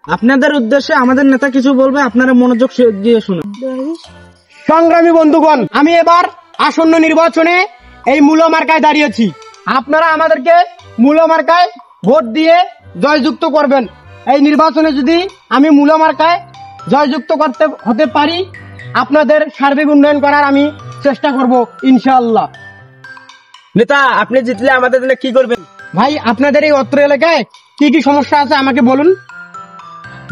আপনাদের উদ্দেশ্যে আমাদের নেতা কিছু বলবে, আপনারা মনোযোগ দিয়ে শুনুন। সংগ্রামী বন্ধুগণ, আমি এবার আসন্ন নির্বাচনে এই মূল মার্কায় দাঁড়িয়েছি। আপনারা আমাদেরকে মূল মার্কায় ভোট দিয়ে জয়যুক্ত করবেন। এই নির্বাচনে যদি আমি মূল মার্কায় জয়যুক্ত হতে পারি, আপনাদের সার্বিক উন্নয়ন করার আমি চেষ্টা করব ইনশাআল্লাহ। নেতা, আপনি জিতলে আমাদের জন্য কি করবেন? ভাই, আপনাদের এই অত্র এলাকায় কি কি সমস্যা আছে আমাকে বলুন।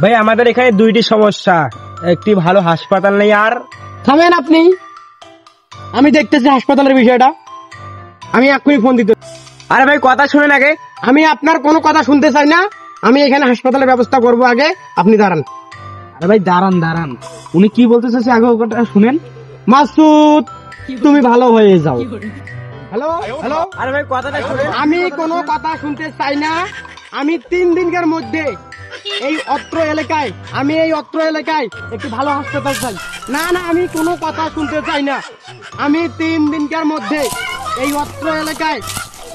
ভাই, আমাদের এখানে দুইটি সমস্যা, একটি ভালো হাসপাতাল নেই। আর থামেন আপনি, আমি দেখতেছি হাসপাতালের বিষয়টা। আমি এক্ষুনি ফোন দিতে। আরে ভাই, কথা শুনেন আগে। আমি আপনার কোনো কথা শুনতে চাই না, আমি এখানে হাসপাতালের ব্যবস্থা করব। আগে আপনি দাঁড়ান। আরে ভাই দাঁড়ান, উনি কি বলতে চাইছে আগে ওটা শুনেন। মাসুদ, তুমি ভালো হয়ে যাও। হ্যালো হ্যালো, আরে ভাই, কথাটা শুনেন। আমি কোনো কথা শুনতে চাই না। আমি 3 দিনের মধ্যে এই অত্র এলাকায় একটি ভালো হাসপাতাল চাই। না, আমি কোনো কথা শুনতে চাই না। আমি 3 দিনের মধ্যে এই অত্র এলাকায়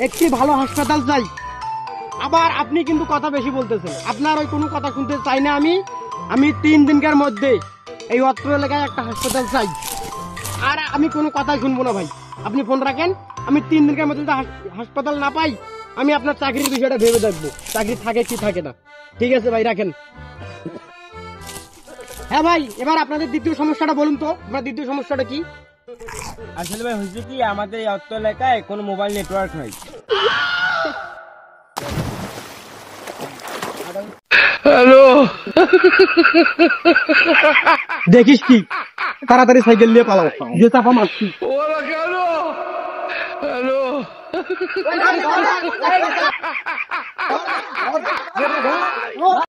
একটি ভালো হাসপাতাল চাই। আবার আপনি কিন্তু কথা বেশি বলতেছেন। আপনার ওই কোনো কথা শুনতে চাই না। আমি 3 দিনের মধ্যে এই অত্র এলাকায় একটা হাসপাতাল চাই। আর আমি কোনো কথা শুনবো না ভাই, আপনি ফোন রাখেন। আমি 3 দিনের মধ্যে যদি হাসপাতাল না পাই, আমি আপনার চাকরির বিষয়টা ভেবে দেখবো, চাকরি থাকে কি থাকে না। ঠিক আছে ভাই, রাখেন। হ্যাঁ ভাই, এবার আপনাদের দ্বিতীয় সমস্যাটা বলুন তো। আপনার দ্বিতীয় সমস্যাটা কি? আসলে ভাই হয়েছে কি, আমাদের এই অত্র এলাকায় কোনো মোবাইল নেটওয়ার্ক নাই। দেখিস কি, তাড়াতাড়ি সাইকেল নিয়ে পালাও, যে চাপা মারছি।